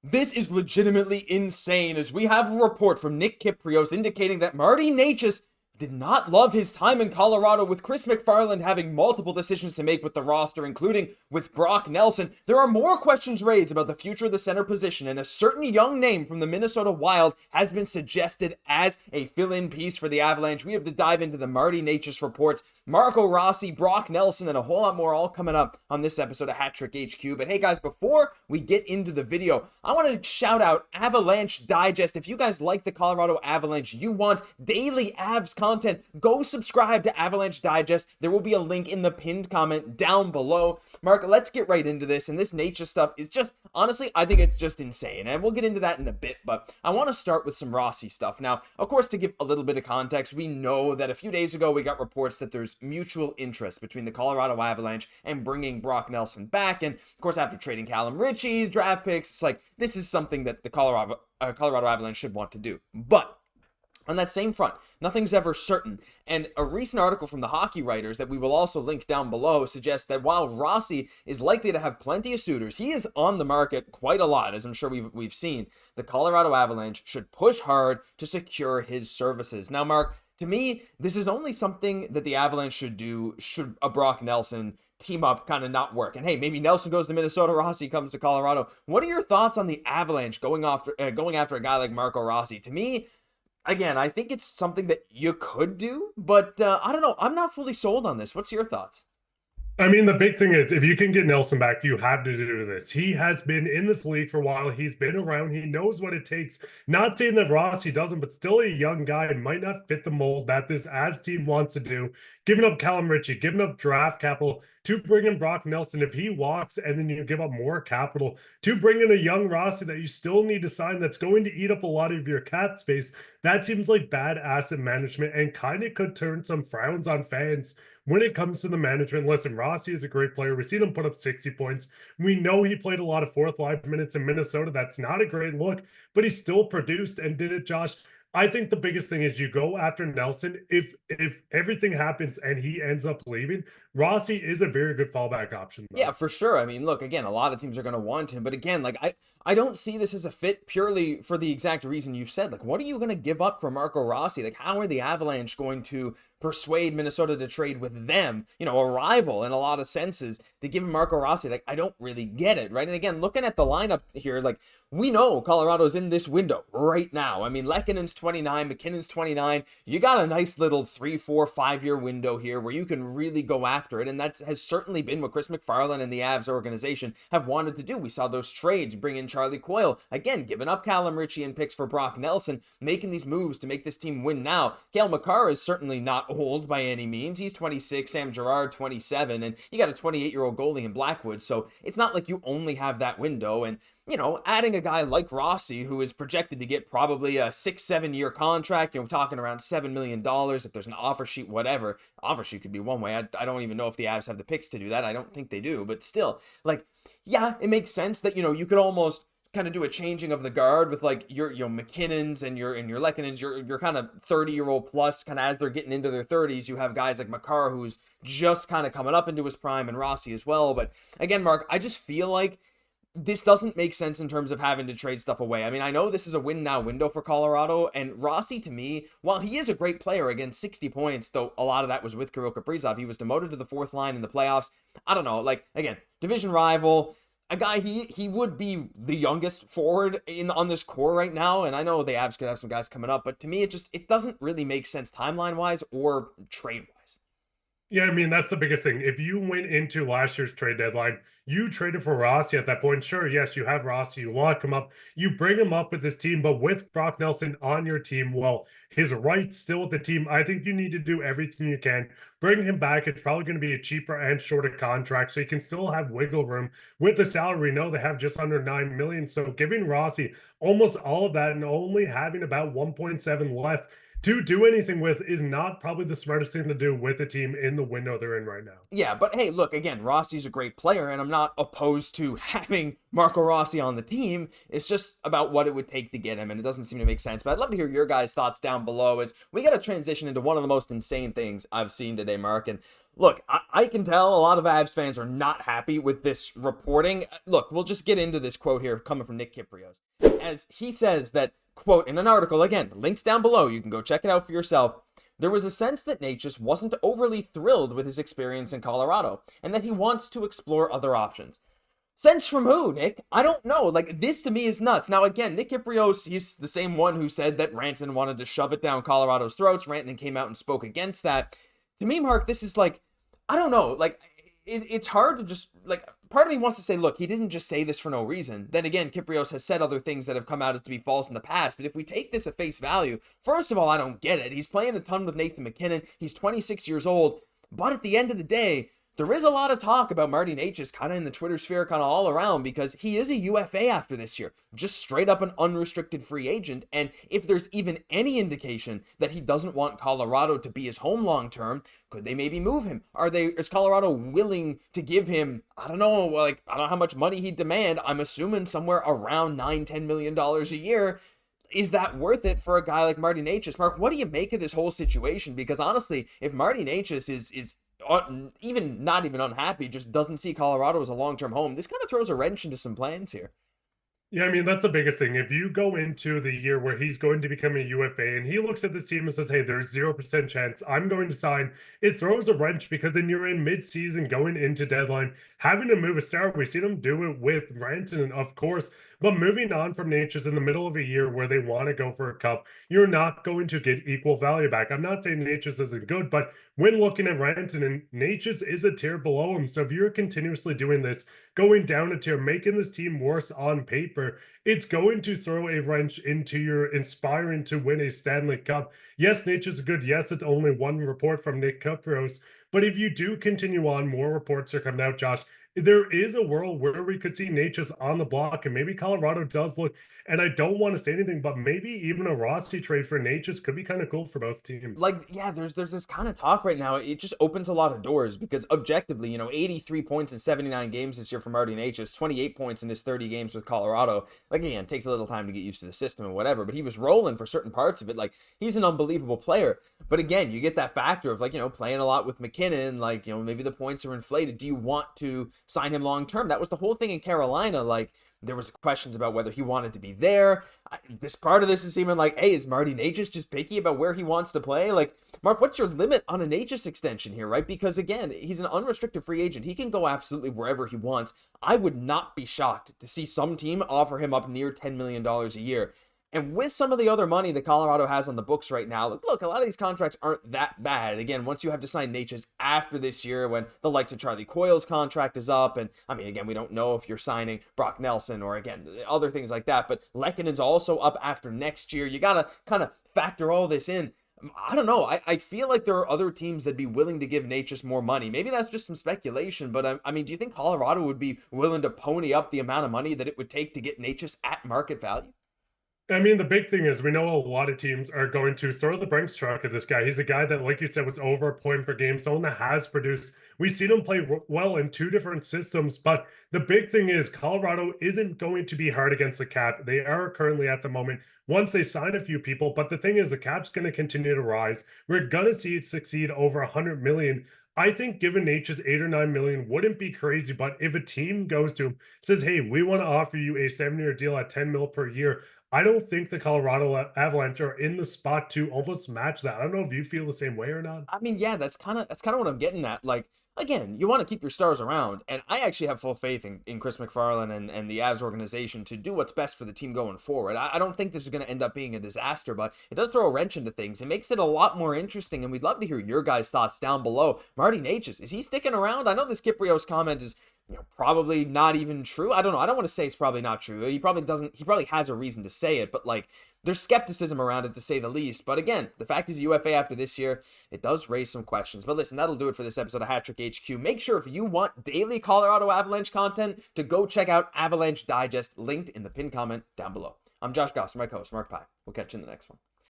This is legitimately insane, as we have a report from Nick Kyprios indicating that Martin Necas did not love his time in Colorado, with Chris McFarland having multiple decisions to make with the roster, including with Brock Nelson. There are more questions raised about the future of the center position, and a certain young name from the Minnesota Wild has been suggested as a fill-in piece for the Avalanche. We have to dive into the Martin Necas reports, Marco Rossi, Brock Nelson, and a whole lot more all coming up on this episode of Hat Trick HQ. But hey guys, before we get into the video, I want to shout out Avalanche Digest. If you guys like the Colorado Avalanche, you want daily Avs content, go subscribe to Avalanche Digest. There will be a link in the pinned comment down below. Mark, let's get right into this. And this nature stuff is just, honestly, I think it's just insane. And we'll get into that in a bit, but I want to start with some Rossi stuff. Now, of course, to give a little bit of context, we know that a few days ago we got reports that there's mutual interest between the Colorado Avalanche and bringing Brock Nelson back. And of course, after trading Callum Ritchie, draft picks, it's like, this is something that the Colorado Avalanche should want to do. But on that same front, nothing's ever certain, and a recent article from the Hockey Writers that we will also link down below suggests that while Rossi is likely to have plenty of suitors, he is on the market quite a lot, as I'm sure we've seen. The Colorado Avalanche should push hard to secure his services. Now, Mark, to me, this is only something that the Avalanche should do should a Brock Nelson team up kind of not work. And hey, maybe Nelson goes to Minnesota, Rossi comes to Colorado. What are your thoughts on the Avalanche going after a guy like Marco Rossi? To me, again, I think it's something that you could do, but I don't know. I'm not fully sold on this. What's your thoughts? I mean, the big thing is if you can get Nelson back, you have to do this. He has been in this league for a while. He's been around. He knows what it takes. Not saying that Rossi doesn't, but still a young guy and might not fit the mold that this Avs team wants to do. Giving up Callum Ritchie, giving up draft capital to bring in Brock Nelson. If he walks and then you give up more capital to bring in a young Rossi that you still need to sign that's going to eat up a lot of your cap space, that seems like bad asset management and kind of could turn some frowns on fans when it comes to the management. Listen, Rossi is a great player. We've seen him put up 60 points. We know he played a lot of fourth line minutes in Minnesota. That's not a great look, but he still produced and did it, Josh. I think the biggest thing is you go after Nelson. If everything happens and he ends up leaving, Rossi is a very good fallback option, though. Yeah, for sure. I mean, look, again, a lot of teams are going to want him, but again, like I don't see this as a fit purely for the exact reason you've said. Like, what are you going to give up for Marco Rossi? Like, how are the Avalanche going to persuade Minnesota to trade with them, you know, a rival in a lot of senses, to give him Marco Rossi? Like, I don't really get it, right? And again, looking at the lineup here, like, we know Colorado's in this window right now. I mean, Lekkonen's 29, McKinnon's 29. You got a nice little 3, 4, 5-year window here where you can really go after it, and that has certainly been what Chris McFarland and the Avs organization have wanted to do. We saw those trades bring in Charlie Coyle, again, giving up Callum Ritchie and picks for Brock Nelson, making these moves to make this team win now. Cale Makar is certainly not old by any means. He's 26, Sam Girard 27, and you got a 28-year-old goalie in Blackwood, so it's not like you only have that window. And you know, adding a guy like Rossi, who is projected to get probably a 6-7 year contract, you know, talking around $7 million if there's an offer sheet, whatever. Offer sheet could be one way. I don't even know if the Avs have the picks to do that. I don't think they do, but still, like, yeah, it makes sense that, you know, you could almost kind of do a changing of the guard with like your, you know, McKinnon's and your Lekkonen's, your kind of 30-year-old plus, kind of as they're getting into their 30s. You have guys like Makar, who's just kind of coming up into his prime, and Rossi as well. But again, Mark, I just feel like this doesn't make sense in terms of having to trade stuff away. I mean, I know this is a win now window for Colorado, and Rossi, to me, while he is a great player, again, 60 points, though a lot of that was with Kirill Kaprizov. He was demoted to the fourth line in the playoffs. I don't know, like, again, division rival, a guy, he would be the youngest forward on this core right now, and I know the Avs could have some guys coming up, but to me, it doesn't really make sense timeline-wise or trade-wise. Yeah, I mean, that's the biggest thing. If you went into last year's trade deadline, you traded for Rossi at that point. Sure, yes, you have Rossi, you lock him up, you bring him up with this team, but with Brock Nelson on your team, well, his rights still with the team, I think you need to do everything you can. Bring him back. It's probably going to be a cheaper and shorter contract, so you can still have wiggle room with the salary. No, they have just under $9 million, so giving Rossi almost all of that and only having about 1.7 left to do anything with is not probably the smartest thing to do with the team in the window they're in right now. Yeah, but hey, look, again, Rossi's a great player, and I'm not opposed to having Marco Rossi on the team. It's just about what it would take to get him, and it doesn't seem to make sense. But I'd love to hear your guys' thoughts down below, as we got to transition into one of the most insane things I've seen today, Mark. And Look, I can tell a lot of Avs fans are not happy with this reporting. Look, we'll just get into this quote here coming from Nick Kypreos. As he says that, quote, in an article, again, links down below, you can go check it out for yourself. There was a sense that Necas wasn't overly thrilled with his experience in Colorado, and that he wants to explore other options. Sense from who, Nick? I don't know. Like, this to me is nuts. Now, again, Nick Kypreos, he's the same one who said that Rantanen wanted to shove it down Colorado's throats. Rantanen came out and spoke against that. To me, Mark, this is like, I don't know. Like, it's hard to just, like, part of me wants to say, look, he didn't just say this for no reason. Then again, Kypreos has said other things that have come out as to be false in the past. But if we take this at face value, first of all, I don't get it. He's playing a ton with Nathan MacKinnon. He's 26 years old. But at the end of the day, there is a lot of talk about Martin Necas kind of in the Twitter sphere kind of all around because he is a UFA after this year, just straight up an unrestricted free agent. And if there's even any indication that he doesn't want Colorado to be his home long term, could they maybe move him? Is Colorado willing to give him, I don't know how much money he'd demand. I'm assuming somewhere around $9-10 million a year. Is that worth it for a guy like Martin Necas? Mark, what do you make of this whole situation? Because honestly, if Martin Necas is even not even unhappy, just doesn't see Colorado as a long-term home, this kind of throws a wrench into some plans here. Yeah, I mean, that's the biggest thing. If you go into the year where he's going to become a UFA and he looks at this team and says, hey, there's 0% chance I'm going to sign, it throws a wrench because then you're in mid-season going into deadline, having to move a star. We've seen him do it with Rantanen, of course, but moving on from Necas in the middle of a year where they want to go for a cup, you're not going to get equal value back. I'm not saying Necas isn't good, but when looking at Rantanen, Necas is a tier below him. So if you're continuously doing this, going down a tier, making this team worse on paper, it's going to throw a wrench into your inspiring to win a Stanley Cup. Yes, Necas is good. Yes, it's only one report from Nick Kypreos. But if you do continue on, more reports are coming out, Josh. There is a world where we could see Necas on the block, and maybe Colorado does look, and I don't want to say anything, but maybe even a Rossi trade for Necas could be kind of cool for both teams. Like, yeah, there's this kind of talk right now. It just opens a lot of doors because objectively, 83 points in 79 games this year for Martin Necas, 28 points in his 30 games with Colorado. Like, again, takes a little time to get used to the system and whatever, but he was rolling for certain parts of it. Like, he's an unbelievable player. But again, you get that factor of, like, playing a lot with MacKinnon, like, maybe the points are inflated. Do you want to sign him long term? That was the whole thing in Carolina. Like, there was questions about whether he wanted to be there. This part of this is seeming like, hey, is Martin Necas just picky about where he wants to play? Like, Mark, what's your limit on a Necas extension here, right? Because again, he's an unrestricted free agent. He can go absolutely wherever he wants. I would not be shocked to see some team offer him up near $10 million a year. And with some of the other money that Colorado has on the books right now, look, a lot of these contracts aren't that bad. Again, once you have to sign Necas after this year when the likes of Charlie Coyle's contract is up, and I mean, again, we don't know if you're signing Brock Nelson or, again, other things like that, but Lekkonen's also up after next year. You got to kind of factor all this in. I don't know. I feel like there are other teams that'd be willing to give Necas more money. Maybe that's just some speculation, but I mean, do you think Colorado would be willing to pony up the amount of money that it would take to get Necas at market value? I mean, the big thing is we know a lot of teams are going to throw the Brinks truck at this guy. He's a guy that, like you said, was over a point per game, someone that has produced. We've seen him play well in two different systems, but the big thing is Colorado isn't going to be hard against the cap. They are currently at the moment, once they sign a few people, but the thing is the cap's going to continue to rise. We're going to see it succeed over 100 million. I think giving Necas 8 or 9 million wouldn't be crazy, but if a team goes to him, says, hey, we want to offer you a 7-year deal at 10 mil per year, I don't think the Colorado Avalanche are in the spot to almost match that. I don't know if you feel the same way or not. I mean, yeah, that's kind of what I'm getting at. Like, again, you want to keep your stars around, and I actually have full faith in Chris MacFarland and the Avs organization to do what's best for the team going forward. I don't think this is going to end up being a disaster, but it does throw a wrench into things. It makes it a lot more interesting, and we'd love to hear your guys' thoughts down below. Martin Necas, is he sticking around? I know this Kypreos comment is probably not even true. I don't know. I don't want to say it's probably not true. He probably has a reason to say it, but like, there's skepticism around it to say the least. But again, the fact is UFA after this year, it does raise some questions. But listen, that'll do it for this episode of Hat Trick HQ. Make sure if you want daily Colorado Avalanche content to go check out Avalanche Digest, linked in the pinned comment down below. I'm Josh Gosse, my co-host, Mark Pye. We'll catch you in the next one.